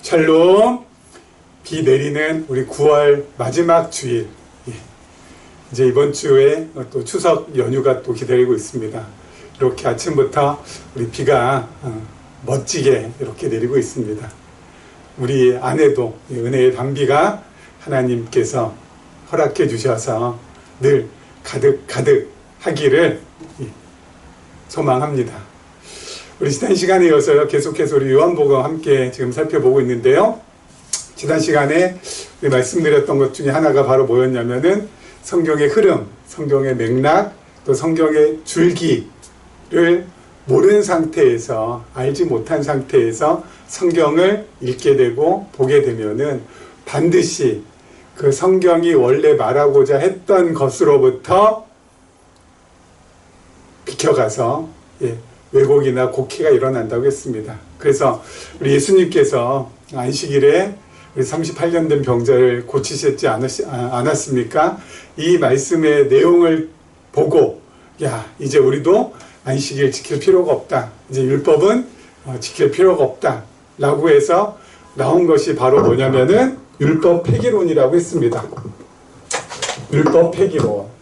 샬롬. 비 내리는 우리 9월 마지막 주일. 이제 이번 주에 또 추석 연휴가 또 기다리고 있습니다. 이렇게 아침부터 우리 비가 멋지게 이렇게 내리고 있습니다. 우리 안에도 은혜의 단비가 하나님께서 허락해 주셔서 늘 가득 하기를 소망합니다. 우리 지난 시간에 이어서 계속해서 우리 요한복음 함께 지금 살펴보고 있는데요. 지난 시간에 우리 말씀드렸던 것 중에 하나가 바로 뭐였냐면은 성경의 흐름, 성경의 맥락, 또 성경의 줄기를 모르는 상태에서, 알지 못한 상태에서 성경을 읽게 되고 보게 되면은 반드시 그 성경이 원래 말하고자 했던 것으로부터 비켜가서 왜곡이나 곡해가 일어난다고 했습니다. 그래서 우리 예수님께서 안식일에 38년 된 병자를 고치셨지 않았습니까? 이 말씀의 내용을 보고 이제 우리도 안식일 지킬 필요가 없다. 이제 율법은 지킬 필요가 없다. 라고 해서 나온 것이 바로 뭐냐면은 율법 폐기론이라고 했습니다. 율법 폐기론.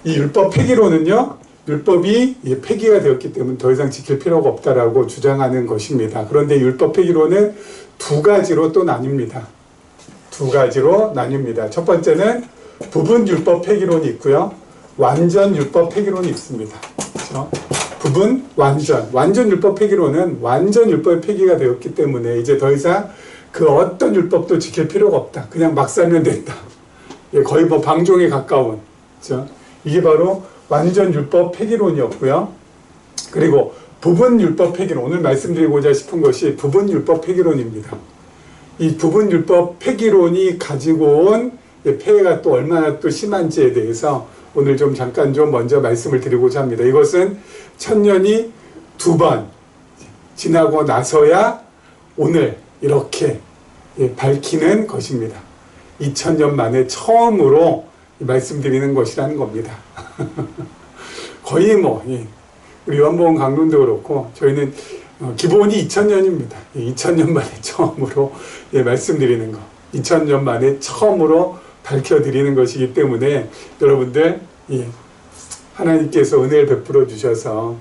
이 율법 폐기론은요, 율법이 폐기가 되었기 때문에 더 이상 지킬 필요가 없다라고 주장하는 것입니다. 그런데 율법 폐기론은 두 가지로 또 나뉩니다. 두 가지로 나뉩니다. 첫 번째는 부분 율법 폐기론이 있고요. 완전 율법 폐기론이 있습니다. 그렇죠? 부분, 완전 율법 폐기론은 완전 율법 폐기가 되었기 때문에 이제 더 이상 그 어떤 율법도 지킬 필요가 없다. 그냥 막 살면 된다. 거의 뭐 방종에 가까운. 그렇죠? 이게 바로 완전 율법 폐기론이었고요. 그리고 부분 율법 폐기론, 오늘 말씀드리고자 싶은 것이 부분 율법 폐기론입니다. 이 부분 율법 폐기론이 가지고 온 폐해가 또 얼마나 또 심한지에 대해서 오늘 잠깐 먼저 말씀을 드리고자 합니다. 이것은 1000년이 2번 지나고 나서야 오늘 이렇게 밝히는 것입니다. 2000년 만에 처음으로 말씀드리는 것이라는 겁니다. 거의 우리 요한복음 강론도 그렇고 저희는 기본이 2000년입니다. 2000년 만에 처음으로 말씀드리는 거, 2000년 만에 처음으로 밝혀드리는 것이기 때문에 여러분들 하나님께서 은혜를 베풀어 주셔서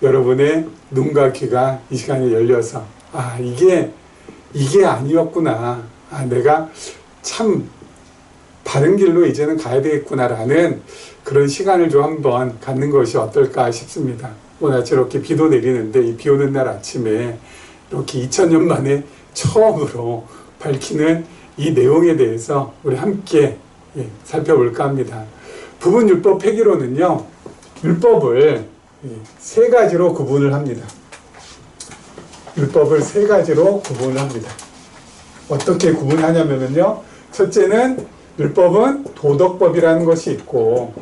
여러분의 눈과 귀가 이 시간에 열려서 이게 아니었구나, 내가 참 바른 길로 이제는 가야 되겠구나라는 그런 시간을 한번 갖는 것이 어떨까 싶습니다. 오늘 아침 이렇게 비도 내리는데 이 비 오는 날 아침에 이렇게 2000년 만에 처음으로 밝히는 이 내용에 대해서 우리 함께 살펴볼까 합니다. 부분 율법 폐기론은요, 율법을 세 가지로 구분을 합니다. 율법을 세 가지로 구분을 합니다. 어떻게 구분하냐면요, 첫째는 율법은 도덕법이라는 것이 있고,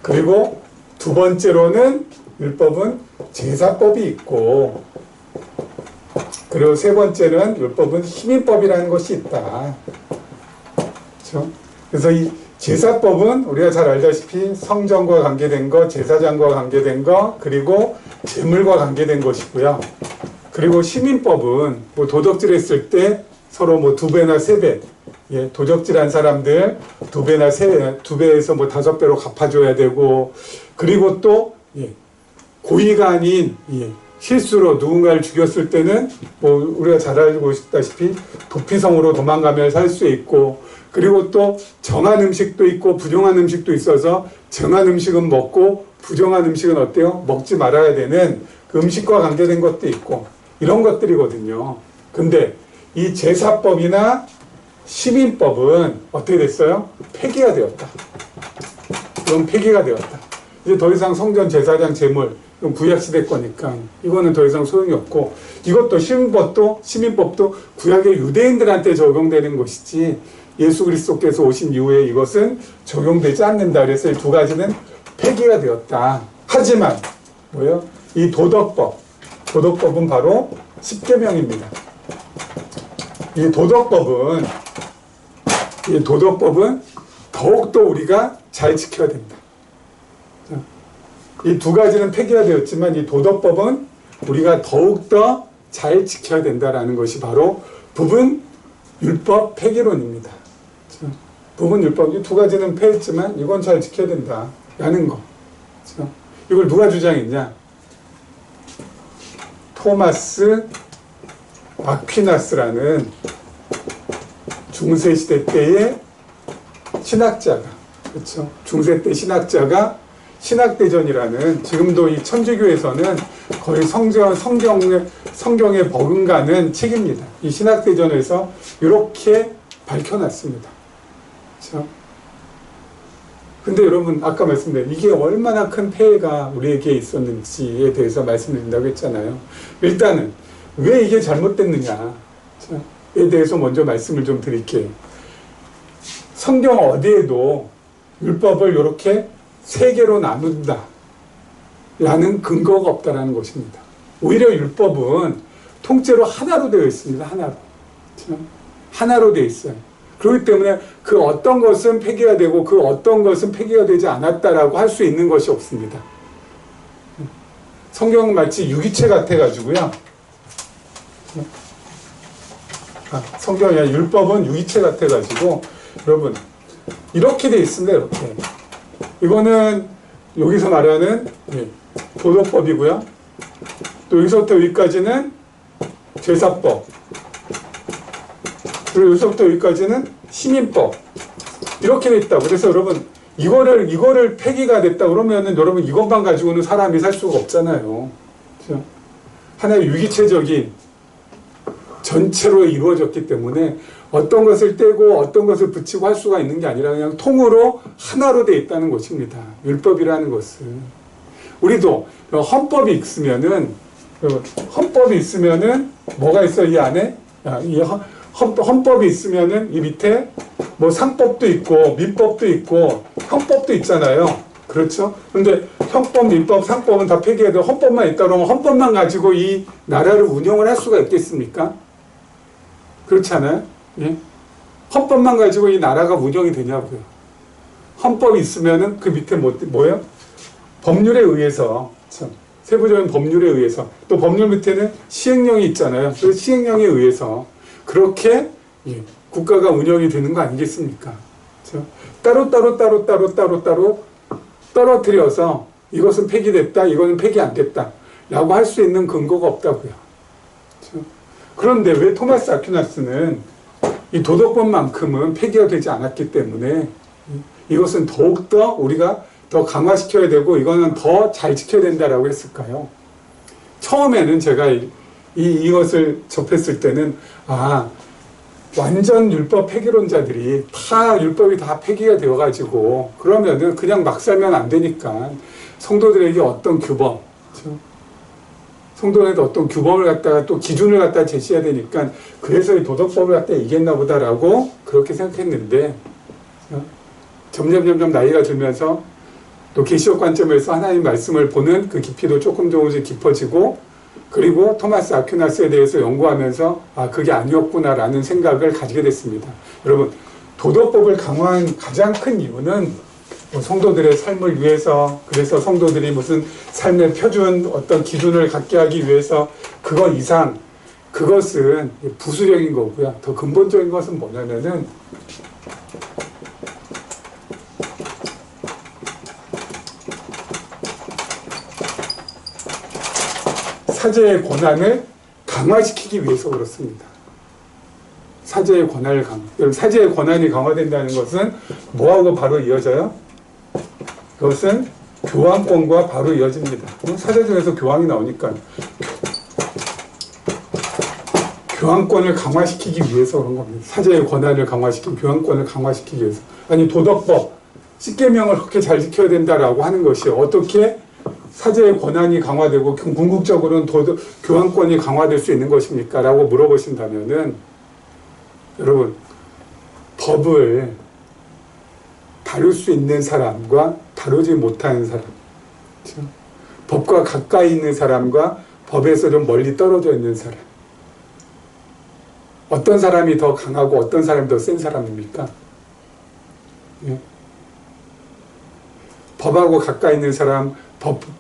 그리고 두 번째로는 율법은 제사법이 있고, 그리고 세 번째는 율법은 희민법이라는 것이 있다. 그렇죠? 그래서 이 제사법은 우리가 잘 알다시피 성전과 관계된 것, 제사장과 관계된 것, 그리고 제물과 관계된 것이고요. 그리고 시민법은 도덕질했을 때 서로 2배나 3배, 도적질한 사람들 2배나 2배에서 5배로 갚아줘야 되고, 그리고 또 고의가 아닌 실수로 누군가를 죽였을 때는 우리가 잘 알고 있다시피 도피성으로 도망가며 살 수 있고, 그리고 또 정한 음식도 있고 부정한 음식도 있어서 정한 음식은 먹고 부정한 음식은 어때요? 먹지 말아야 되는 그 음식과 관계된 것도 있고, 이런 것들이거든요. 근데 이 제사법이나 시민법은 어떻게 됐어요? 폐기가 되었다. 이건 폐기가 되었다. 이제 더 이상 성전, 제사장, 제물, 이건 구약시대 거니까 이거는 더 이상 소용이 없고, 이것도 시민법도 구약의 유대인들한테 적용되는 것이지 예수 그리스도께서 오신 이후에 이것은 적용되지 않는다. 그래서 이 두 가지는 폐기가 되었다. 하지만 이 도덕법은 바로 십계명입니다. 이 도덕법은 더욱더 우리가 잘 지켜야 된다. 이 두 가지는 폐기화되었지만 이 도덕법은 우리가 더욱더 잘 지켜야 된다라는 것이 바로 부분 율법 폐기론입니다. 그렇죠? 부분 율법, 이 두 가지는 폐했지만 이건 잘 지켜야 된다라는 거. 그렇죠? 이걸 누가 주장했냐? 토마스 아퀴나스라는 중세시대 때의 신학자가, 그렇죠? 중세 때 신학자가 신학대전이라는, 지금도 이 천주교에서는 거의 성경에 버금가는 책입니다. 이 신학대전에서 이렇게 밝혀놨습니다. 그렇죠? 근데 여러분, 아까 말씀드린 이게 얼마나 큰 폐해가 우리에게 있었는지에 대해서 말씀드린다고 했잖아요. 일단은 왜 이게 잘못됐느냐에 대해서 먼저 말씀을 좀 드릴게요. 성경 어디에도 율법을 이렇게 세 개로 나눈다 라는 근거가 없다라는 것입니다. 오히려 율법은 통째로 하나로 되어 있습니다. 하나로. 그렇죠? 하나로 되어 있어요. 그렇기 때문에 그 어떤 것은 폐기가 되고 그 어떤 것은 폐기가 되지 않았다라고 할 수 있는 것이 없습니다. 성경은 마치 유기체 같아가지고요. 성경이 아니라 율법은 유기체 같아가지고, 여러분, 이렇게 돼 있습니다. 이렇게. 이거는 여기서 말하는 도덕법이고요. 또 여기서부터 여기까지는 제사법. 그리고 여기서부터 여기까지는 시민법. 이렇게 돼 있다고. 그래서 여러분, 이거를 폐기가 됐다 그러면은 여러분 이것만 가지고는 사람이 살 수가 없잖아요. 그렇죠? 하나의 유기체적인 전체로 이루어졌기 때문에 어떤 것을 떼고 어떤 것을 붙이고 할 수가 있는 게 아니라 그냥 통으로 하나로 돼 있다는 것입니다. 율법이라는 것은. 우리도 헌법이 있으면은 뭐가 있어 이 안에? 이 헌법이 있으면은 이 밑에 뭐 상법도 있고 민법도 있고 형법도 있잖아요. 그렇죠? 근데 형법, 민법, 상법은 다 폐기해도 헌법만 있다 그러면 헌법만 가지고 이 나라를 운영을 할 수가 있겠습니까? 그렇지 않아요? 예? 헌법만 가지고 이 나라가 운영이 되냐고요. 헌법이 있으면은 그 밑에 뭐예요? 법률에 의해서, 세부적인 법률에 의해서, 또 법률 밑에는 시행령이 있잖아요. 그 시행령에 의해서 그렇게 국가가 운영이 되는 거 아니겠습니까? 그렇죠? 따로 떨어뜨려서 이것은 폐기됐다, 이거는 폐기 안 됐다 라고 할 수 있는 근거가 없다고요. 그렇죠? 그런데 왜 토마스 아퀴나스는 이 도덕법만큼은 폐기가 되지 않았기 때문에 이것은 더욱더 우리가 더 강화시켜야 되고 이거는 더 잘 지켜야 된다라고 했을까요? 처음에는 제가 이것을 접했을 때는 완전 율법 폐기론자들이 율법이 다 폐기가 되어가지고 그러면은 그냥 막 살면 안 되니까 성도들에게 어떤 규범, 그렇죠? 성도들에게 어떤 규범을 갖다가 또 기준을 갖다가 제시해야 되니까 그래서 이 도덕법을 갖다가 이겼나 보다라고 그렇게 생각했는데, 점점 나이가 들면서 또 계시록 관점에서 하나님 말씀을 보는 그 깊이도 조금씩 깊어지고, 그리고 토마스 아퀴나스에 대해서 연구하면서 그게 아니었구나라는 생각을 가지게 됐습니다. 여러분, 도덕법을 강화한 가장 큰 이유는 성도들의 삶을 위해서, 그래서 성도들이 무슨 삶의 표준 어떤 기준을 갖게 하기 위해서 그거 이상, 그것은 부수적인 거고요. 더 근본적인 것은 뭐냐면은 사제의 권한을 강화시키기 위해서 그렇습니다. 사제의 권한을 사제의 권한이 강화된다는 것은 뭐하고 바로 이어져요? 그것은 교황권과 바로 이어집니다. 사제 중에서 교황이 나오니까 교황권을 강화시키기 위해서 그런 겁니다. 사제의 권한을 강화시키고 교황권을 강화시키기 위해서. 아니 도덕법, 십계명을 그렇게 잘 지켜야 된다라고 하는 것이 어떻게 사제의 권한이 강화되고 궁극적으로는 교황권이 강화될 수 있는 것입니까? 라고 물어보신다면은, 여러분, 법을 다룰 수 있는 사람과 다루지 못하는 사람, 그렇죠? 법과 가까이 있는 사람과 법에서 좀 멀리 떨어져 있는 사람, 어떤 사람이 더 강하고 어떤 사람이 더 센 사람입니까? 예? 법하고 가까이 있는 사람,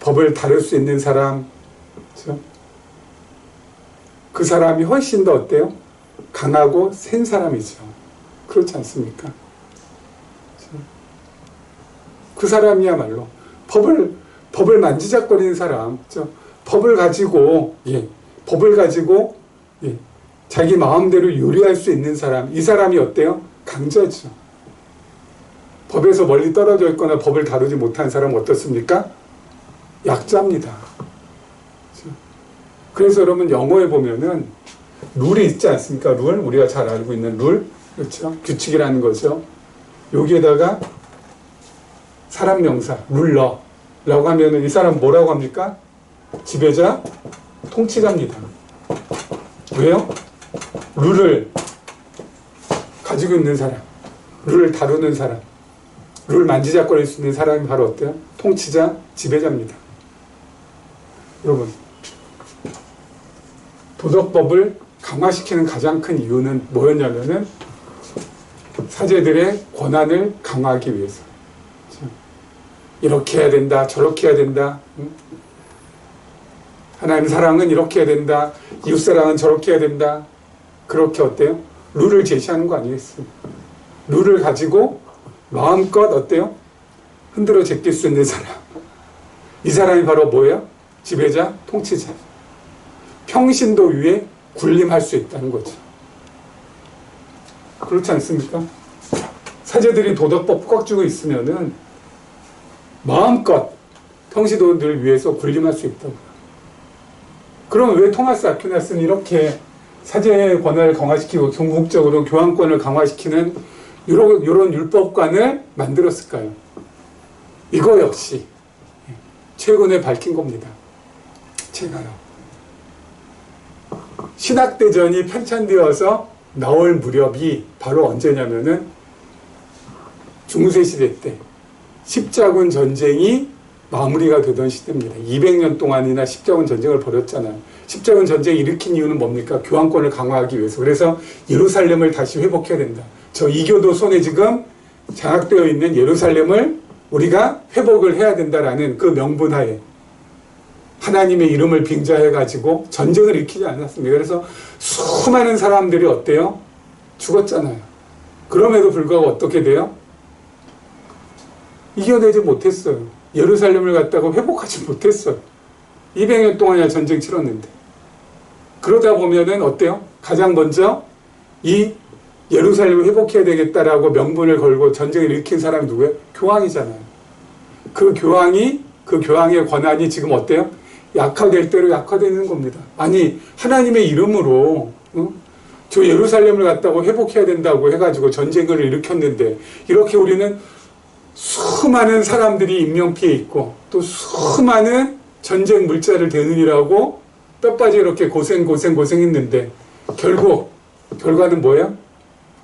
법을 다룰 수 있는 사람, 그렇죠? 그 사람이 훨씬 더 어때요? 강하고 센 사람이죠. 그렇지 않습니까? 그렇죠? 그 사람이야말로 법을 만지작거리는 사람, 그렇죠? 법을 가지고 자기 마음대로 요리할 수 있는 사람, 이 사람이 어때요? 강자죠. 법에서 멀리 떨어져 있거나 법을 다루지 못한 사람은 어떻습니까? 약자입니다. 그렇죠? 그래서 여러분 영어에 보면은 룰이 있지 않습니까? 룰, 우리가 잘 알고 있는 룰, 그렇죠? 규칙이라는 거죠. 여기에다가 사람 명사, 룰러라고 하면은 이 사람 뭐라고 합니까? 지배자, 통치자입니다. 왜요? 룰을 가지고 있는 사람, 룰을 다루는 사람, 룰 만지작거릴 수 있는 사람이 바로 어때요? 통치자, 지배자입니다. 여러분, 도덕법을 강화시키는 가장 큰 이유는 뭐였냐면은 사제들의 권한을 강화하기 위해서. 이렇게 해야 된다, 저렇게 해야 된다. 하나님 사랑은 이렇게 해야 된다, 이웃 사랑은 저렇게 해야 된다. 그렇게 어때요? 룰을 제시하는 거 아니겠습니까? 룰을 가지고 마음껏 어때요? 흔들어 제낄 수 있는 사람. 이 사람이 바로 뭐예요? 지배자, 통치자. 평신도 위에 군림할 수 있다는 거죠. 그렇지 않습니까? 사제들이 도덕법 꽉 쥐고 있으면은 마음껏 평신도들 위해서 군림할 수 있다고. 그럼 왜 토마스 아퀴나스는 이렇게 사제의 권한을 강화시키고 궁극적으로 교황권을 강화시키는 이런 율법관을 만들었을까요? 이거 역시 최근에 밝힌 겁니다. 제가요. 신학대전이 편찬되어서 나올 무렵이 바로 언제냐면은 중세 시대 때 십자군 전쟁이 마무리가 되던 시대입니다. 200년 동안이나 십자군 전쟁을 벌였잖아요. 십자군 전쟁을 일으킨 이유는 뭡니까? 교황권을 강화하기 위해서. 그래서 예루살렘을 다시 회복해야 된다. 저 이교도 손에 지금 장악되어 있는 예루살렘을 우리가 회복을 해야 된다라는 그 명분하에 하나님의 이름을 빙자해가지고 전쟁을 일으키지 않았습니다. 그래서 수많은 사람들이 어때요? 죽었잖아요. 그럼에도 불구하고 어떻게 돼요? 이겨내지 못했어요. 예루살렘을 갖다가 회복하지 못했어요. 200년 동안이나 전쟁 치렀는데. 그러다 보면은 어때요? 가장 먼저 이 예루살렘을 회복해야 되겠다라고 명분을 걸고 전쟁을 일으킨 사람이 누구예요? 교황이잖아요. 그 교황의 권한이 지금 어때요? 약화될 대로 약화되는 겁니다. 아니, 하나님의 이름으로, 저 예루살렘을 갖다가 회복해야 된다고 해가지고 전쟁을 일으켰는데, 이렇게 우리는 수많은 사람들이 인명피해 있고, 또 수많은 전쟁 물자를 대느니라고 뼈빠지 이렇게 고생했는데, 결과는 뭐예요?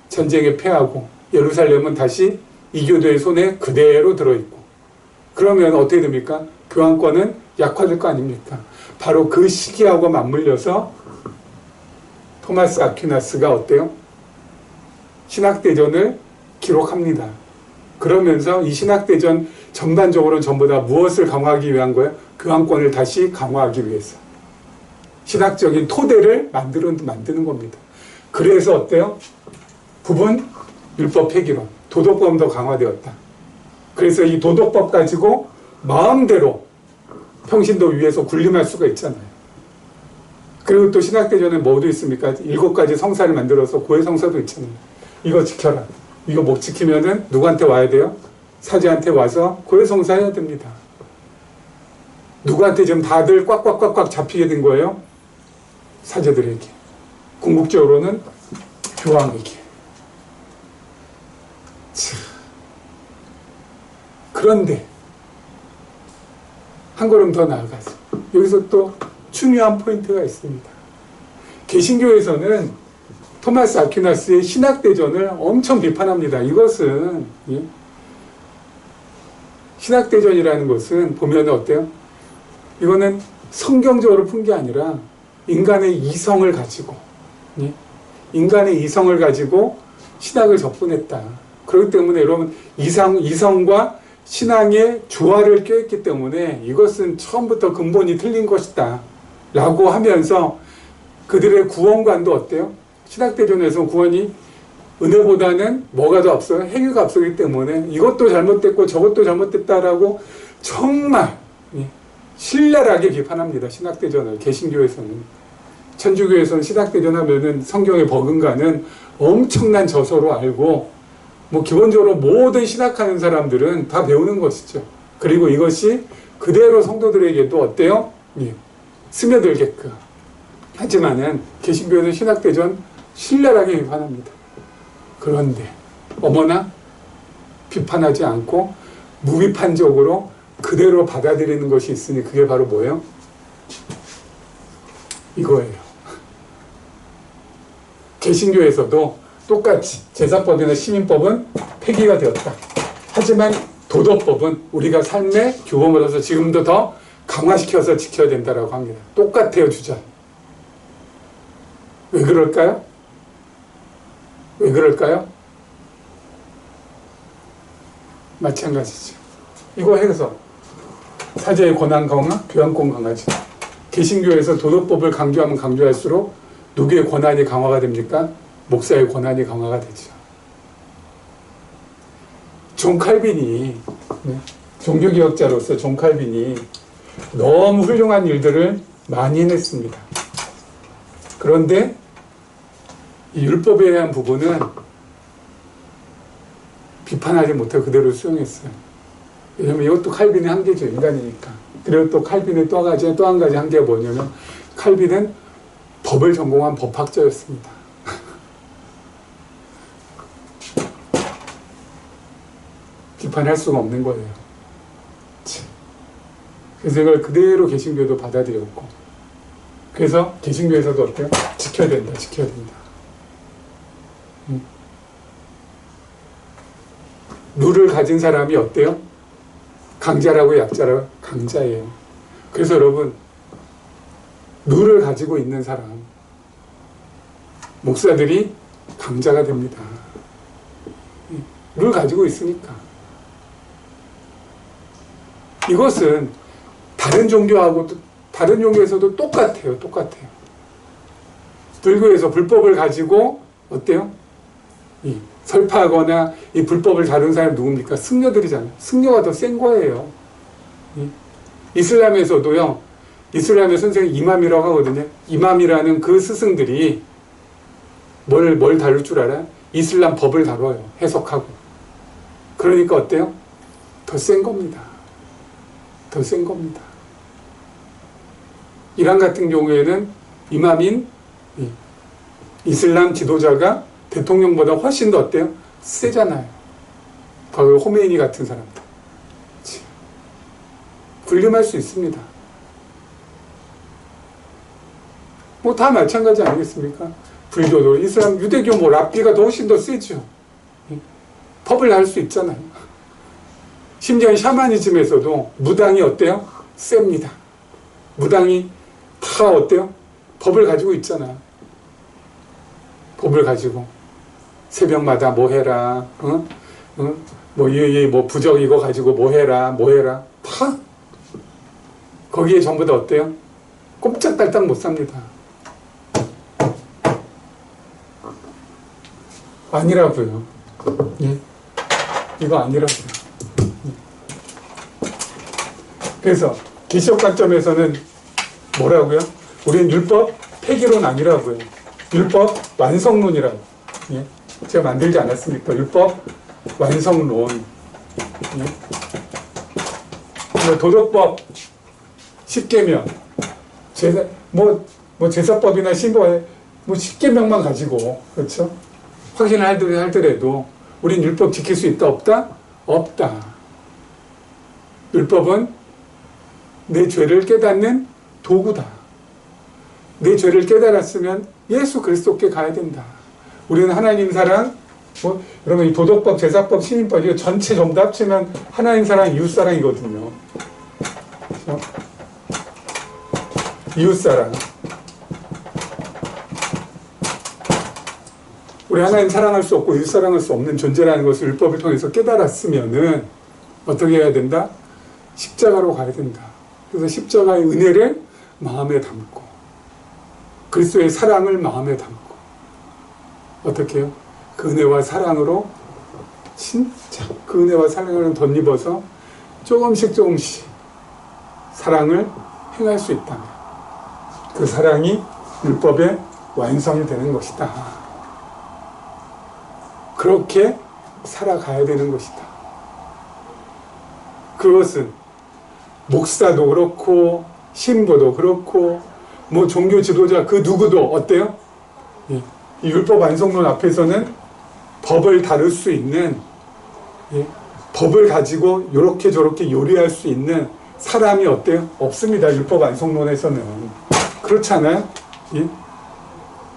전쟁에 패하고, 예루살렘은 다시 이교도의 손에 그대로 들어있고, 그러면 어떻게 됩니까? 교황권은 약화될 거 아닙니까? 바로 그 시기하고 맞물려서 토마스 아퀴나스가 어때요? 신학대전을 기록합니다. 그러면서 이 신학대전 전반적으로는 전부 다 무엇을 강화하기 위한 거예요? 교황권을 다시 강화하기 위해서. 신학적인 토대를 만드는 겁니다. 그래서 어때요? 부분 율법 폐기론, 도덕법은 더 강화되었다. 그래서 이 도덕법 가지고 마음대로 평신도 위에서 군림할 수가 있잖아요. 그리고 또 신학대전에 뭐도 있습니까? 7가지 성사를 만들어서 고해성사도 있잖아요. 이거 지켜라. 이거 못 지키면은 누구한테 와야 돼요? 사제한테 와서 고해성사 해야 됩니다. 누구한테 지금 다들 꽉꽉꽉꽉 잡히게 된 거예요? 사제들에게. 궁극적으로는 교황에게. 그런데 한 걸음 더 나아가서 여기서 또 중요한 포인트가 있습니다. 개신교에서는 토마스 아퀴나스의 신학대전을 엄청 비판합니다. 이것은 신학대전이라는 것은 보면 어때요? 이거는 성경적으로 푼 게 아니라 인간의 이성을 가지고 신학을 접근했다. 그렇기 때문에 여러분 이성과 신앙의 주화를 껴있기 때문에 이것은 처음부터 근본이 틀린 것이다 라고 하면서 그들의 구원관도 어때요? 신학대전에서 구원이 은혜보다는 뭐가 더 앞서요? 행위가 앞서기 때문에 이것도 잘못됐고 저것도 잘못됐다라고 정말 신랄하게 비판합니다. 신학대전을. 개신교에서는. 천주교에서는 신학대전 하면은 성경에 버금가는 엄청난 저서로 알고 뭐 기본적으로 모든 신학하는 사람들은 다 배우는 것이죠. 그리고 이것이 그대로 성도들에게도 어때요? 스며들게끔. 하지만은 개신교에서 신학대전 신랄하게 비판합니다. 그런데 어머나 비판하지 않고 무비판적으로 그대로 받아들이는 것이 있으니 그게 바로 뭐예요? 이거예요. 개신교에서도 똑같이 제사법이나 시민법은 폐기가 되었다. 하지만 도덕법은 우리가 삶의 규범으로서 지금도 더 강화시켜서 지켜야 된다고 합니다. 똑같아요, 주장. 왜 그럴까요? 왜 그럴까요? 마찬가지죠. 이거 해서 사제의 권한 강화, 교양권 강화지. 개신교에서 도덕법을 강조하면 강조할수록 누구의 권한이 강화가 됩니까? 목사의 권한이 강화가 되죠. 존 칼빈이, 종교개혁자로서 존 칼빈이 너무 훌륭한 일들을 많이 해냈습니다. 그런데 이 율법에 대한 부분은 비판하지 못하고 그대로 수용했어요. 왜냐면 이것도 칼빈의 한계죠. 인간이니까. 그리고 또 칼빈의 또 한 가지 한계가 뭐냐면 칼빈은 법을 전공한 법학자였습니다. 비판할 수가 없는 거예요. 그래서 이걸 그대로 개신교도 받아들였고, 그래서 개신교에서도 어때요? 지켜야 된다, 지켜야 된다. 룰을 가진 사람이 어때요? 강자라고 약자라고? 강자예요. 그래서 여러분, 룰을 가지고 있는 사람, 목사들이 강자가 됩니다. 룰 가지고 있으니까. 이것은 다른 종교에서도 똑같아요. 똑같아요. 불교에서 불법을 가지고 어때요? 설파하거나 이 불법을 다룬 사람이 누굽니까? 승려들이잖아요. 승려가 더 센 거예요. 이슬람에서도요. 이슬람의 선생님 이맘이라고 하거든요. 이맘이라는 그 스승들이 뭘 다룰 줄 알아요? 이슬람 법을 다뤄요. 해석하고. 그러니까 어때요? 더 센 겁니다. 더 센 겁니다. 이란 같은 경우에는 이맘인 이슬람 지도자가 대통령보다 훨씬 더 어때요? 세잖아요. 바로 호메이니 같은 사람들. 군림할 수 있습니다. 뭐 다 마찬가지 아니겠습니까? 불교도, 이슬람, 유대교, 뭐 랍비가 더 훨씬 더 세죠. 법을 할 수 있잖아요. 심지어 샤머니즘에서도 무당이 어때요? 셉니다. 무당이 다 어때요? 법을 가지고 있잖아요. 법을 가지고 새벽마다 뭐 해라, 뭐 부적 이거 가지고 뭐 해라 다 거기에 전부 다 어때요? 꼼짝달싹 못 삽니다. 아니라고요. 예? 이거 아니라고요. 그래서 기시적 관점에서는 뭐라고요? 우리는 율법 폐기론 아니라고요. 율법 완성론이라고. 예? 제가 만들지 않았습니까? 율법 완성론. 예? 도덕법 10계명, 제사법이나 신법에 10계명만 가지고, 그렇죠? 확신을 하더라도 우린 율법 지킬 수 있다, 없다? 없다. 율법은 내 죄를 깨닫는 도구다. 내 죄를 깨달았으면 예수 그리스도께 가야 된다. 우리는 하나님 사랑, 여러분 이 도덕법, 제사법, 시민법 이거 전체 전부 다 합치면 하나님 사랑, 이웃 사랑이거든요. 그렇죠? 이웃 사랑. 우리 하나님 사랑할 수 없고 이웃 사랑할 수 없는 존재라는 것을 율법을 통해서 깨달았으면은 어떻게 해야 된다? 십자가로 가야 된다. 그래서 십자가의 은혜를 마음에 담고 그리스도의 사랑을 마음에 담고 어떻게 해요? 그 은혜와 사랑으로 진짜 그 은혜와 사랑을 덧입어서 조금씩 사랑을 행할 수 있다면 그 사랑이 율법의 완성이 되는 것이다. 그렇게 살아가야 되는 것이다. 그것은 목사도 그렇고 신부도 그렇고 뭐 종교 지도자 그 누구도 어때요? 이 율법 완성론 앞에서는 법을 다룰 수 있는 법을 가지고 이렇게 저렇게 요리할 수 있는 사람이 어때요? 없습니다. 율법 완성론에서는. 그렇지 않아요?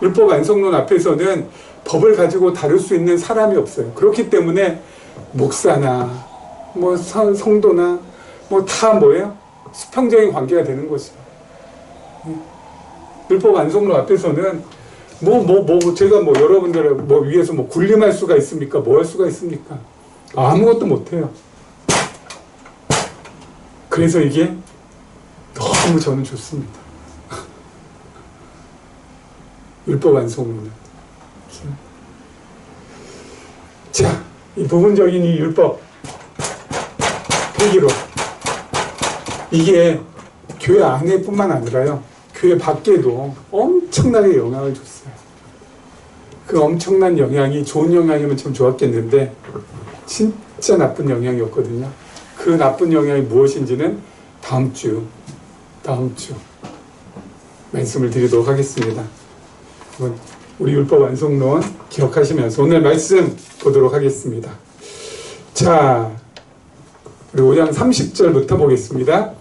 율법 완성론 앞에서는 법을 가지고 다룰 수 있는 사람이 없어요. 그렇기 때문에 목사나 뭐 성도나 뭐 다 뭐예요? 수평적인 관계가 되는 것이죠. 율법 완성론 앞에서는 제가 뭐 여러분들을 뭐 위해서 뭐 군림할 수가 있습니까? 뭐 할 수가 있습니까? 아무것도 못해요. 그래서 이게 너무 저는 좋습니다. 율법 완성론은. 자, 이 부분적인 이 율법 폐기론 이게 교회 안에뿐만 아니라요. 교회 밖에도 엄청나게 영향을 줬어요. 그 엄청난 영향이 좋은 영향이면 참 좋았겠는데 진짜 나쁜 영향이었거든요. 그 나쁜 영향이 무엇인지는 다음 주 말씀을 드리도록 하겠습니다. 우리 율법 완성론 기억하시면서 오늘 말씀 보도록 하겠습니다. 자, 우리 5장 30절부터 보겠습니다.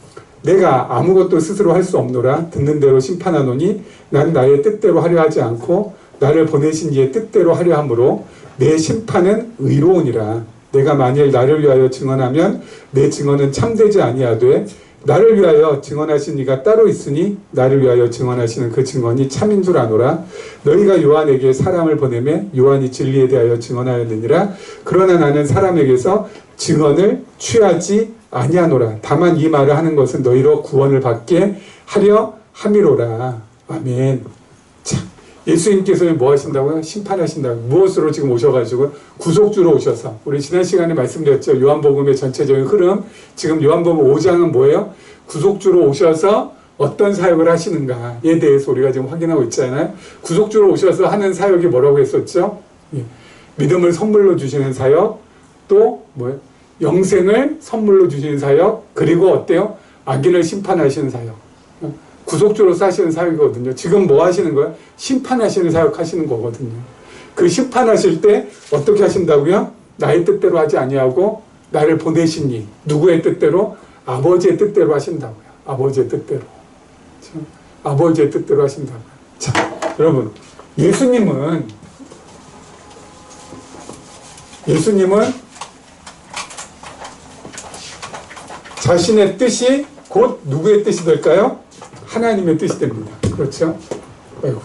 내가 아무것도 스스로 할 수 없노라. 듣는 대로 심판하노니 나는 나의 뜻대로 하려 하지 않고 나를 보내신 이의 뜻대로 하려 함으로 내 심판은 의로우니라. 내가 만일 나를 위하여 증언하면 내 증언은 참되지 아니하되 나를 위하여 증언하신 이가 따로 있으니 나를 위하여 증언하시는 그 증언이 참인 줄 아노라. 너희가 요한에게 사람을 보내매 요한이 진리에 대하여 증언하였느니라. 그러나 나는 사람에게서 증언을 취하지 아니하노라. 다만 이 말을 하는 것은 너희로 구원을 받게 하려 함이로라. 아멘. 자, 예수님께서는 뭐 하신다고요? 심판하신다고요. 무엇으로 지금 오셔가지고 구속주로 오셔서 우리 지난 시간에 말씀드렸죠. 요한복음의 전체적인 흐름. 지금 요한복음 5장은 뭐예요? 구속주로 오셔서 어떤 사역을 하시는가에 대해서 우리가 지금 확인하고 있잖아요. 구속주로 오셔서 하는 사역이 뭐라고 했었죠? 믿음을 선물로 주시는 사역, 또 뭐예요? 영생을 선물로 주시는 사역, 그리고 어때요? 악인을 심판하시는 사역. 구속주로서 하시는 사역이거든요. 지금 뭐 하시는 거예요? 심판하시는 사역 하시는 거거든요. 그 심판하실 때 어떻게 하신다고요? 나의 뜻대로 하지 아니하고 나를 보내신 이 누구의 뜻대로? 아버지의 뜻대로 하신다고요. 아버지의 뜻대로. 아버지의 뜻대로 하신다고요. 자, 여러분, 예수님은 자신의 뜻이 곧 누구의 뜻이 될까요? 하나님의 뜻이 됩니다. 그렇죠? 아이고.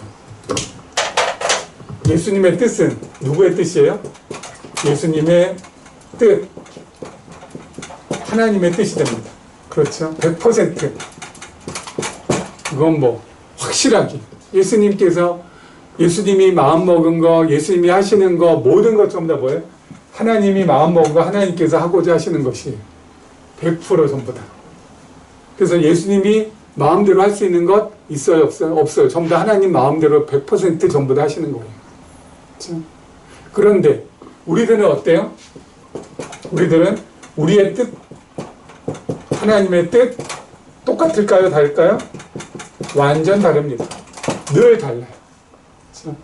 예수님의 뜻은 누구의 뜻이에요? 예수님의 뜻, 하나님의 뜻이 됩니다. 그렇죠? 100%. 이건 뭐 확실하게 예수님이 마음먹은 거, 예수님이 하시는 거, 모든 것 전부 다 뭐예요? 하나님이 마음먹은 거 하나님께서 하고자 하시는 것이에요. 100% 전부 다. 그래서 예수님이 마음대로 할 수 있는 것 있어요? 없어요? 없어요. 전부 다 하나님 마음대로 100% 전부 다 하시는 거예요. 그렇죠? 그런데 우리들은 어때요? 우리들은 우리의 뜻, 하나님의 뜻 똑같을까요? 다를까요? 완전 다릅니다. 늘 달라요. 그렇죠?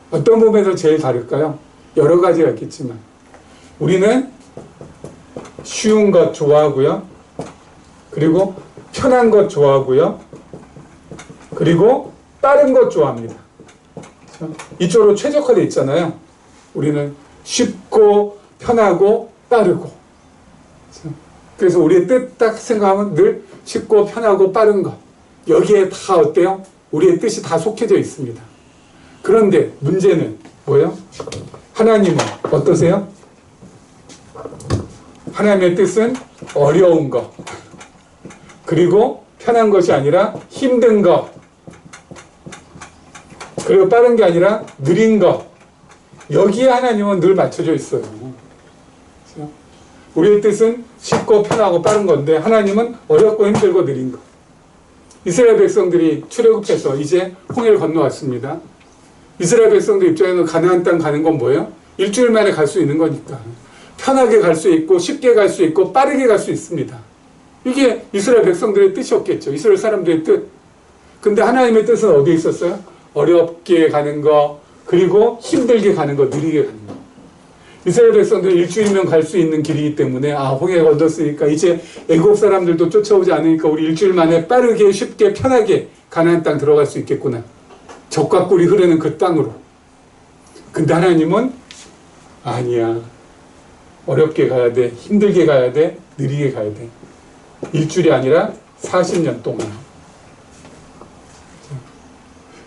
어떤 부분에서 제일 다를까요? 여러 가지가 있겠지만 우리는 쉬운 것 좋아하고요. 그리고 편한 것 좋아하고요. 그리고 빠른 것 좋아합니다. 그렇죠? 이쪽으로 최적화되어 있잖아요. 우리는 쉽고 편하고 빠르고. 그렇죠? 그래서 우리의 뜻 딱 생각하면 늘 쉽고 편하고 빠른 것. 여기에 다 어때요? 우리의 뜻이 다 속해져 있습니다. 그런데 문제는 뭐예요? 하나님은 어떠세요? 하나님의 뜻은 어려운 것, 그리고 편한 것이 아니라 힘든 것, 그리고 빠른 게 아니라 느린 것, 여기에 하나님은 늘 맞춰져 있어요. 그렇죠? 우리의 뜻은 쉽고 편하고 빠른 건데 하나님은 어렵고 힘들고 느린 것. 이스라엘 백성들이 출애굽해서 이제 홍해를 건너왔습니다. 이스라엘 백성들 입장에는 가나안 땅 가는 건 뭐예요? 일주일 만에 갈 수 있는 거니까. 편하게 갈 수 있고 쉽게 갈 수 있고 빠르게 갈 수 있습니다. 이게 이스라엘 백성들의 뜻이었겠죠. 이스라엘 사람들의 뜻. 근데 하나님의 뜻은 어디에 있었어요? 어렵게 가는 거, 그리고 힘들게 가는 거, 느리게 가는 거. 이스라엘 백성들은 일주일이면 갈 수 있는 길이기 때문에 홍해 건넜으니까 이제 애국 사람들도 쫓아오지 않으니까 우리 일주일 만에 빠르게 쉽게 편하게 가나안 땅 들어갈 수 있겠구나. 적과 꿀이 흐르는 그 땅으로. 근데 하나님은 아니야. 어렵게 가야 돼. 힘들게 가야 돼. 느리게 가야 돼. 일주일이 아니라 40년 동안.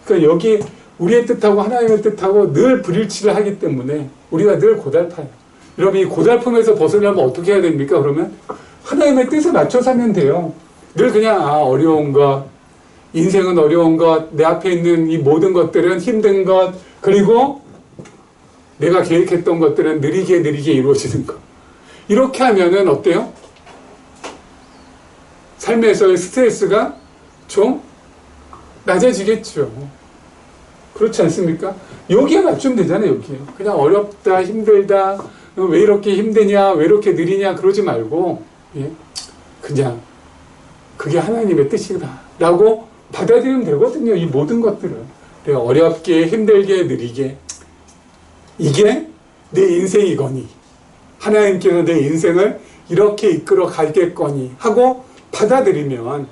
그러니까 여기 우리의 뜻하고 하나님의 뜻하고 늘 불일치를 하기 때문에 우리가 늘 고달파요. 여러분 이 고달픔에서 벗어나면 어떻게 해야 됩니까? 그러면 하나님의 뜻에 맞춰서 하면 돼요. 늘 그냥 어려운 것, 인생은 어려운 것, 내 앞에 있는 이 모든 것들은 힘든 것, 그리고 내가 계획했던 것들은 느리게 이루어지는 것. 이렇게 하면은 어때요? 삶에서의 스트레스가 좀 낮아지겠죠. 그렇지 않습니까? 여기에 맞추면 되잖아요, 여기에. 그냥 어렵다, 힘들다, 왜 이렇게 힘드냐, 왜 이렇게 느리냐, 그러지 말고, 예? 그냥, 그게 하나님의 뜻이다. 라고 받아들이면 되거든요, 이 모든 것들을. 어렵게, 힘들게, 느리게. 이게 내 인생이거니. 하나님께서 내 인생을 이렇게 이끌어 가겠거니. 하고 받아들이면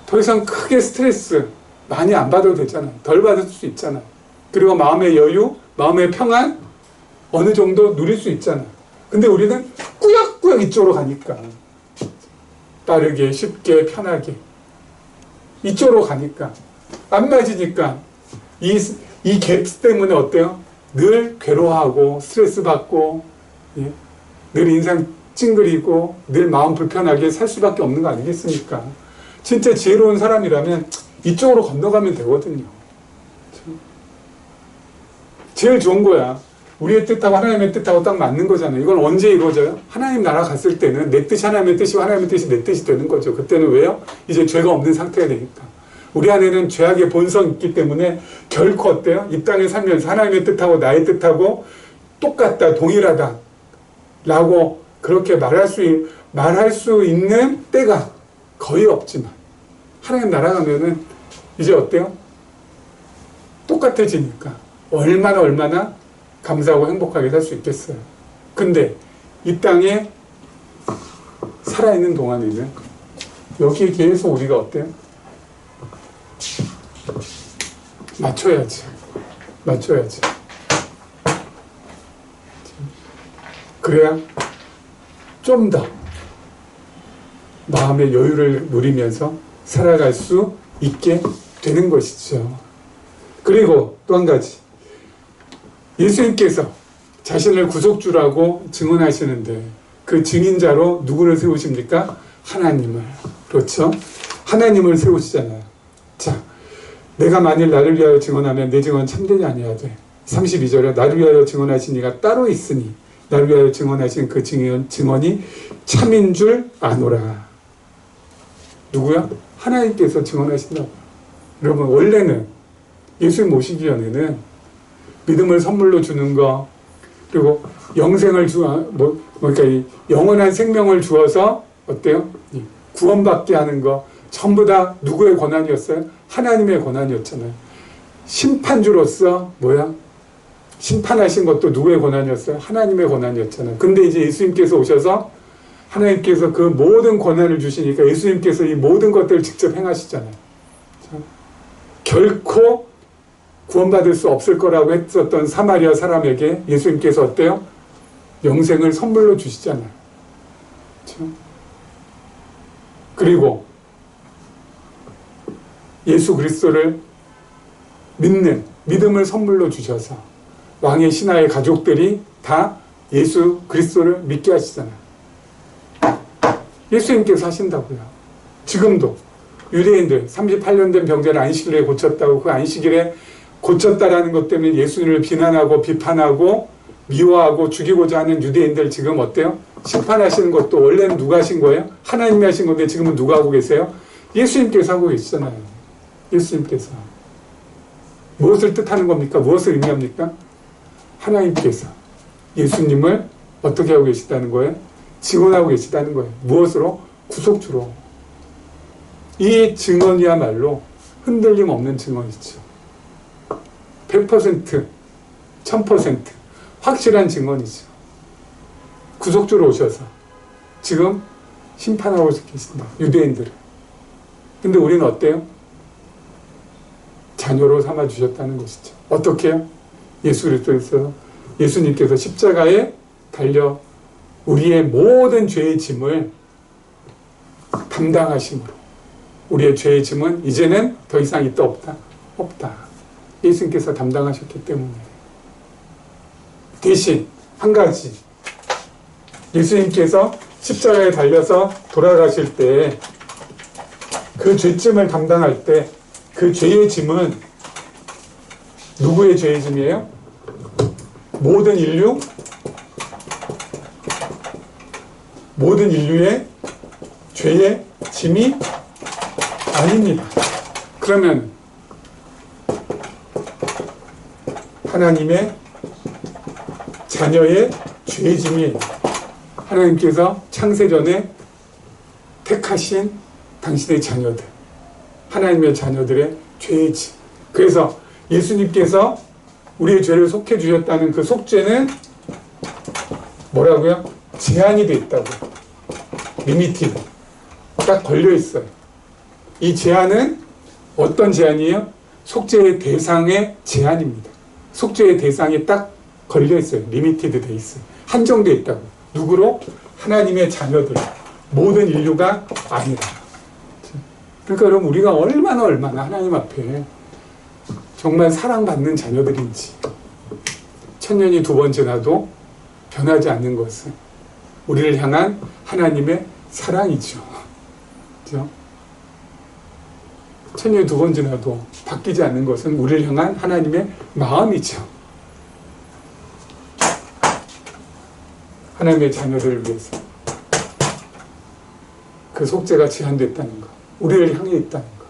더 이상 크게 스트레스 많이 안 받아도 되잖아요. 덜 받을 수 있잖아요. 그리고 마음의 여유, 마음의 평안 어느 정도 누릴 수 있잖아요. 근데 우리는 꾸역꾸역 이쪽으로 가니까 빠르게, 쉽게, 편하게 이쪽으로 가니까 안 맞으니까 이 갭 때문에 어때요? 늘 괴로워하고 스트레스 받고, 예? 늘 인상 찡그리고 늘 마음 불편하게 살 수밖에 없는 거 아니겠습니까? 진짜 지혜로운 사람이라면 이쪽으로 건너가면 되거든요. 제일 좋은 거야. 우리의 뜻하고 하나님의 뜻하고 딱 맞는 거잖아요. 이건 언제 이루어져요? 하나님 나라 갔을 때는 내 뜻이 하나님의 뜻이고 하나님의 뜻이 내 뜻이 되는 거죠. 그때는 왜요? 이제 죄가 없는 상태가 되니까. 우리 안에는 죄악의 본성이 있기 때문에 결코 어때요? 이 땅에 살면서 하나님의 뜻하고 나의 뜻하고 똑같다, 동일하다 라고 그렇게 말할 수 있는 때가 거의 없지만 하나님 나라 가면은 이제 어때요? 똑같아지니까 얼마나 감사하고 행복하게 살 수 있겠어요. 근데 이 땅에 살아있는 동안에는 여기에 계속 우리가 어때요? 맞춰야지. 그래야 좀 더 마음의 여유를 누리면서 살아갈 수 있게 되는 것이죠. 그리고 또 한 가지. 예수님께서 자신을 구속주라고 증언하시는데 그 증인자로 누구를 세우십니까? 하나님을. 그렇죠? 하나님을 세우시잖아요. 자, 내가 만일 나를 위하여 증언하면 내 증언 참되지 아니하야 돼. 32절에 나를 위하여 증언하신 이가 따로 있으니 나를 위하여 증언하신 그 증언이 참인 줄 아노라. 누구야? 하나님께서 증언하신다고. 여러분 원래는 예수님 모시기 전에는 믿음을 선물로 주는 거, 그리고 영생을 그러니까 이 영원한 생명을 주어서 어때요? 구원받게 하는 거 전부 다 누구의 권한이었어요? 하나님의 권한이었잖아요. 심판주로서 심판하신 것도 누구의 권한이었어요? 하나님의 권한이었잖아요. 근데 이제 예수님께서 오셔서 하나님께서 그 모든 권한을 주시니까 예수님께서 이 모든 것들을 직접 행하시잖아요. 결코 구원받을 수 없을 거라고 했었던 사마리아 사람에게 예수님께서 어때요? 영생을 선물로 주시잖아요. 그렇죠? 그리고 예수 그리스도를 믿는 믿음을 선물로 주셔서 왕의 신하의 가족들이 다 예수 그리스도를 믿게 하시잖아요. 예수님께서 하신다고요. 지금도 유대인들 38년 된 병자를 안식일에 고쳤다고, 그 안식일에 고쳤다라는 것 때문에 예수님을 비난하고 비판하고 미워하고 죽이고자 하는 유대인들 지금 어때요? 심판하시는 것도 원래는 누가 하신 거예요? 하나님이 하신 건데 지금은 누가 하고 계세요? 예수님께서 하고 계시잖아요. 예수님께서. 무엇을 뜻하는 겁니까? 무엇을 의미합니까? 하나님께서 예수님을 어떻게 하고 계시다는 거예요? 증언하고 계시다는 거예요. 무엇으로? 구속주로. 이 증언이야말로 흔들림 없는 증언이죠. 100%, 1000% 확실한 증언이죠. 구속주로 오셔서 지금 심판하고 계신다. 유대인들을. 근데 우리는 어때요? 자녀로 삼아주셨다는 것이죠. 어떻게요? 예수 그리스도에서 예수님께서 십자가에 달려 우리의 모든 죄의 짐을 담당하심으로 우리의 죄의 짐은 이제는 더 이상 있다 없다? 없다. 예수님께서 담당하셨기 때문에. 대신 한 가지, 예수님께서 십자가에 달려서 돌아가실 때 그 죄짐을 담당할 때 그 죄의 짐은 누구의 죄의 짐이에요? 모든 인류? 모든 인류의 죄의 짐이 아닙니다. 그러면 하나님의 자녀의 죄의 짐이 하나님께서 창세전에 택하신 당신의 자녀들, 하나님의 자녀들의 죄의 짐. 그래서 예수님께서 우리의 죄를 속해 주셨다는 그 속죄는 뭐라고요? 제한이 돼 있다고. 리미티드. 딱 걸려 있어요. 이 제한은 어떤 제한이에요? 속죄의 대상의 제한입니다. 속죄의 대상이 딱 걸려 있어요. 리미티드 돼 있어요. 한정돼 있다고. 누구로? 하나님의 자녀들. 모든 인류가 아니라. 그러니까 여러분 우리가 얼마나 하나님 앞에 정말 사랑받는 자녀들인지, 천년이 두 번 지나도 변하지 않는 것은 우리를 향한 하나님의 사랑이죠. 그렇죠? 천년이 두 번 지나도 바뀌지 않는 것은 우리를 향한 하나님의 마음이죠. 하나님의 자녀들을 위해서 그 속죄가 제한됐다는 것, 우리를 향해 있다는 것,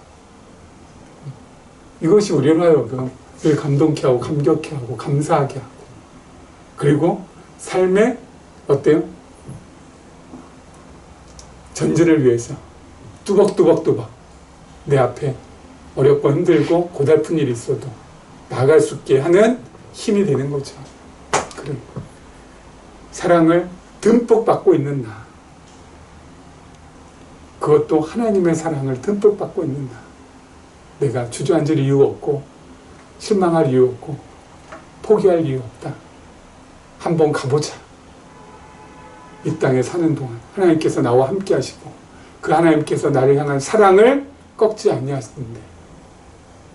이것이 우리를 하여금 늘 감동케 하고 감격케 하고 감사하게 하고, 그리고 삶의 어때요? 전진을 위해서 뚜벅뚜벅 내 앞에 어렵고 힘들고 고달픈 일이 있어도 나아갈 수 있게 하는 힘이 되는 거죠. 그래. 사랑을 듬뿍 받고 있는 나, 그것도 하나님의 사랑을 듬뿍 받고 있는 나, 내가 주저앉을 이유 없고 실망할 이유 없고 포기할 이유 없다. 한번 가보자. 이 땅에 사는 동안 하나님께서 나와 함께 하시고 그 하나님께서 나를 향한 사랑을 꺾지 아니하시는데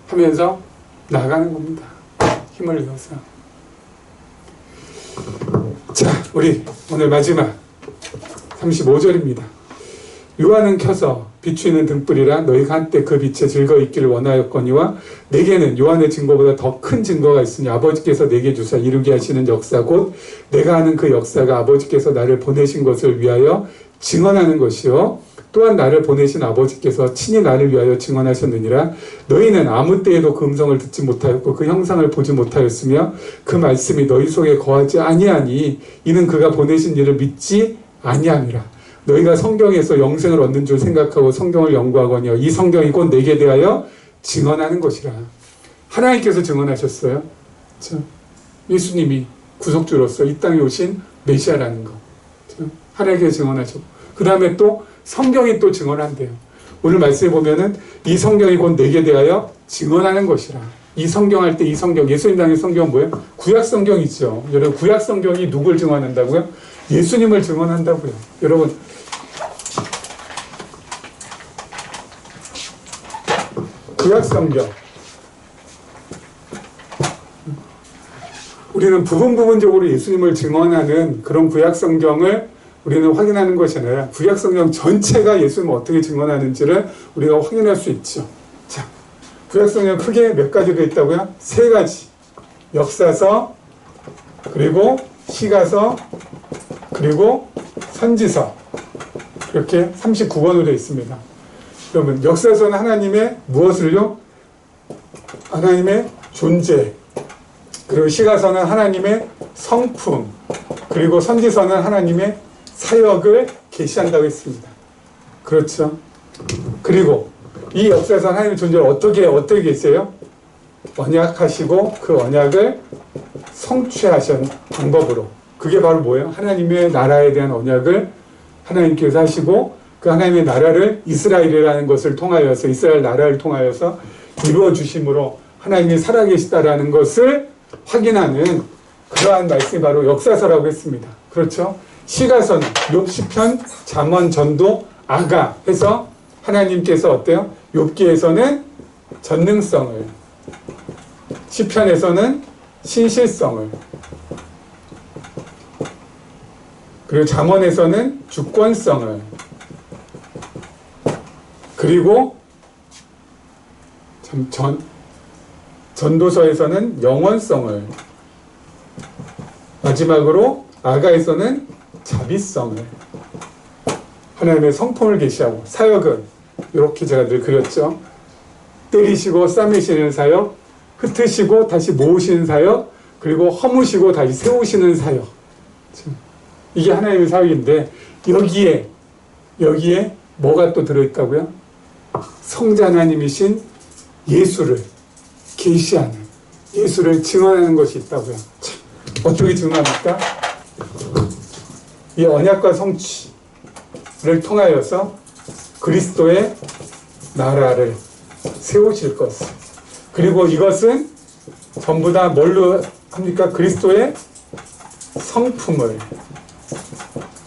하면서 나아가는 겁니다. 힘을 내어서. 자, 우리 오늘 마지막 35절입니다. 유화는 켜서 비추이는 등불이라 너희가 한때 그 빛에 즐거이 있기를 원하였거니와 내게는 요한의 증거보다 더 큰 증거가 있으니 아버지께서 내게 주사 이루게 하시는 역사 곧 내가 하는 그 역사가 아버지께서 나를 보내신 것을 위하여 증언하는 것이요 또한 나를 보내신 아버지께서 친히 나를 위하여 증언하셨느니라. 너희는 아무 때에도 그 음성을 듣지 못하였고 그 형상을 보지 못하였으며 그 말씀이 너희 속에 거하지 아니하니 이는 그가 보내신 이를 믿지 아니함이라. 너희가 성경에서 영생을 얻는 줄 생각하고 성경을 연구하거니와 이 성경이 곧 내게 대하여 증언하는 것이라. 하나님께서 증언하셨어요. 그렇죠? 예수님이 구속주로서 이 땅에 오신 메시아라는 거. 그렇죠? 하나님께서 증언하셨고 그 다음에 또 성경이 또 증언한대요. 오늘 말씀에 보면은 이 성경이 곧 내게 대하여 증언하는 것이라. 이 성경 할 때 이 성경, 예수님 당의 성경은 뭐예요? 구약 성경이죠. 여러분 구약 성경이 누굴 증언한다고요? 예수님을 증언한다고요. 여러분 구약 성경 우리는 부분적으로 예수님을 증언하는 그런 구약 성경을 우리는 확인하는 것이 아니라 구약 성경 전체가 예수님을 어떻게 증언하는지를 우리가 확인할 수 있죠. 자, 구약 성경 크게 몇 가지가 있다고요? 세 가지. 역사서, 그리고 시가서, 그리고 선지서. 이렇게 39권으로 되어 있습니다. 그러면 역사서는 하나님의 무엇을요? 하나님의 존재. 그리고 시가서는 하나님의 성품. 그리고 선지서는 하나님의 사역을 계시한다고 했습니다. 그렇죠? 그리고 이 역사에서 하나님의 존재를 어떻게 계세요? 언약하시고 그 언약을 성취하신 방법으로. 그게 바로 뭐예요? 하나님의 나라에 대한 언약을 하나님께서 하시고 그 하나님의 나라를 이스라엘이라는 것을 통하여서 이스라엘 나라를 통하여서 이루어 주심으로 하나님이 살아계시다라는 것을 확인하는 그러한 말씀이 바로 역사서라고 했습니다. 그렇죠? 시가서는 욥, 시편, 잠언, 전도, 아가 해서 하나님께서 어때요? 욥기에서는 전능성을, 시편에서는 신실성을, 그리고 잠언에서는 주권성을, 그리고 전도서에서는 영원성을, 마지막으로 아가에서는 자비성을, 하나님의 성품을 계시하고, 사역은 이렇게 제가 늘 그렸죠. 때리시고 싸매시는 사역, 흩으시고 다시 모으시는 사역, 그리고 허무시고 다시 세우시는 사역. 이게 하나님의 사역인데 여기에 뭐가 또 들어있다고요? 성자 하나님이신 예수를 계시하는, 예수를 증언하는 것이 있다고요. 참, 어떻게 증언합니까? 이 언약과 성취를 통하여서 그리스도의 나라를 세우실 것을, 그리고 이것은 전부 다 뭘로 합니까? 그리스도의 성품을,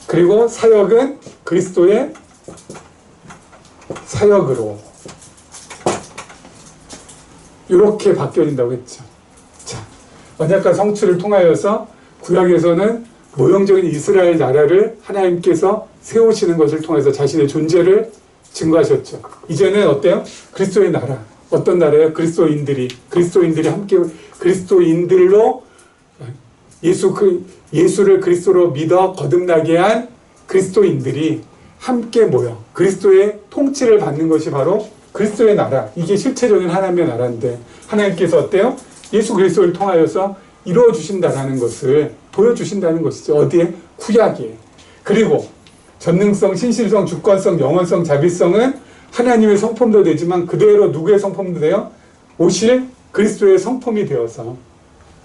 그리고 사역은 그리스도의 사역으로 이렇게 바뀌어진다고 했죠. 자, 언약과 성취를 통하여서 구약에서는 모형적인 이스라엘 나라를 하나님께서 세우시는 것을 통해서 자신의 존재를 증거하셨죠. 이제는 어때요? 그리스도의 나라. 어떤 나라예요? 그리스도인들이 함께 그리스도인들로 예수를 그리스도로 믿어 거듭나게 한 그리스도인들이 함께 모여 그리스도의 통치를 받는 것이 바로 그리스도의 나라. 이게 실체적인 하나님의 나라인데 하나님께서 어때요? 예수 그리스도를 통하여서 이루어 주신다라는 것을 보여주신다는 것이죠. 어디에? 구약에. 그리고 전능성, 신실성, 주권성, 영원성, 자비성은 하나님의 성품도 되지만 그대로 누구의 성품도 돼요? 오실 그리스도의 성품이 되어서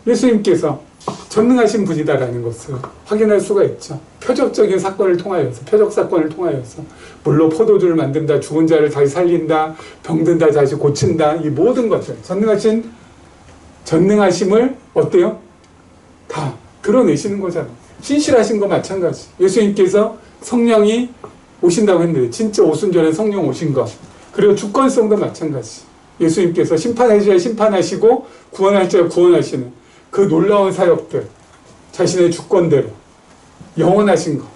예수님께서 전능하신 분이다라는 것을 확인할 수가 있죠. 표적적인 사건을 통하여서, 표적 사건을 통하여서, 물로 포도주를 만든다, 죽은 자를 다시 살린다, 병든다, 다시 고친다, 이 모든 것들, 전능하심을 어때요? 다 드러내시는 거잖아요. 신실하신 거 마찬가지. 예수님께서 성령이 오신다고 했는데, 진짜 오순절에 성령 오신 것. 그리고 주권성도 마찬가지. 예수님께서 심판할 자를 심판하시고, 구원할 자를 구원하시는 그 놀라운 사역들, 자신의 주권대로 영원하신 것,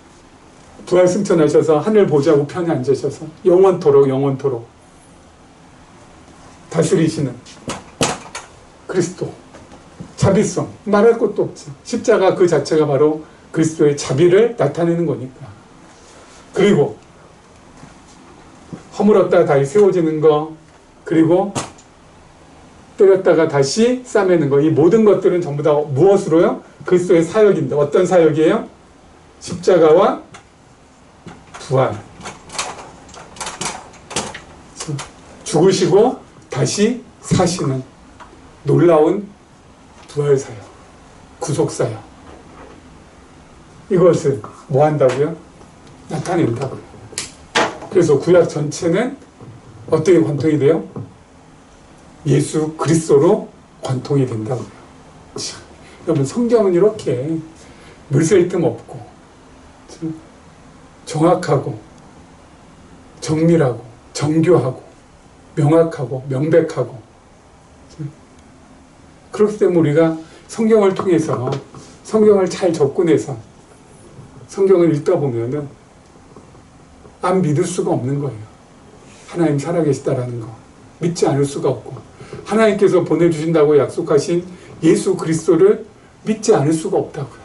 부활 승천하셔서 하늘 보좌 우편에 앉으셔서 영원토록 다스리시는 그리스도, 자비성, 말할 것도 없죠. 십자가 그 자체가 바로 그리스도의 자비를 나타내는 거니까. 그리고 허물었다가 다시 세워지는 거, 그리고 때렸다가 다시 싸매는 거, 이 모든 것들은 전부 다 무엇으로요? 그리스도의 사역인데 어떤 사역이에요? 십자가와 부활, 죽으시고 다시 사시는 놀라운 부활 사역, 구속 사역. 이것을 뭐 한다고요? 나타낸다고요. 그래서 구약 전체는 어떻게 관통이 돼요? 예수 그리스도로 관통이 된다고요. 참, 여러분 성경은 이렇게 물샐 틈 없고 정확하고 정밀하고 정교하고 명확하고 명백하고, 그렇기 때문에 우리가 성경을 통해서 성경을 잘 접근해서 성경을 읽다 보면은 안 믿을 수가 없는 거예요. 하나님 살아계시다라는 거 믿지 않을 수가 없고, 하나님께서 보내주신다고 약속하신 예수 그리스도를 믿지 않을 수가 없다고요.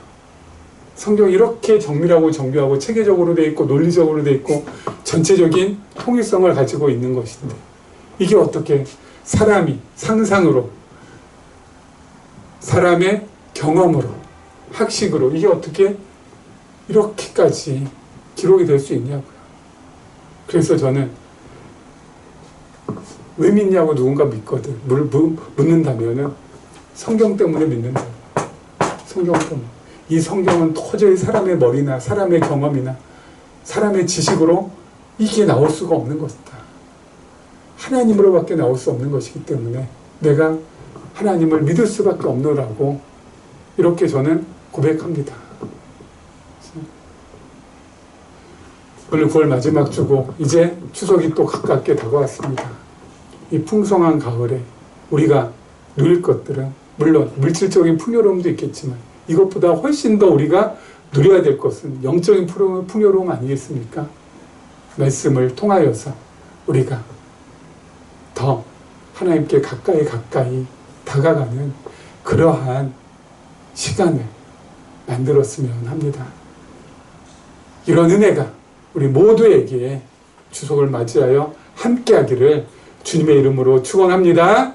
성경이 이렇게 정밀하고 정교하고 체계적으로 돼 있고 논리적으로 돼 있고 전체적인 통일성을 가지고 있는 것인데, 이게 어떻게 사람이 상상으로, 사람의 경험으로, 학식으로 이게 어떻게 이렇게까지 기록이 될 수 있냐고요. 그래서 저는 왜 믿냐고 누군가 묻는다면은 성경 때문에 믿는다. 성경 때문에. 이 성경은 도저히 사람의 머리나 사람의 경험이나 사람의 지식으로 이게 나올 수가 없는 것이다. 하나님으로밖에 나올 수 없는 것이기 때문에 내가 하나님을 믿을 수밖에 없노라고 이렇게 저는 고백합니다. 오늘 9월 마지막 주고 이제 추석이 또 가깝게 다가왔습니다. 이 풍성한 가을에 우리가 누릴 것들은 물론 물질적인 풍요로움도 있겠지만 이것보다 훨씬 더 우리가 누려야 될 것은 영적인 풍요로움 아니겠습니까? 말씀을 통하여서 우리가 더 하나님께 가까이 다가가는 그러한 시간을 만들었으면 합니다. 이런 은혜가 우리 모두에게 추석을 맞이하여 함께하기를 주님의 이름으로 축원합니다.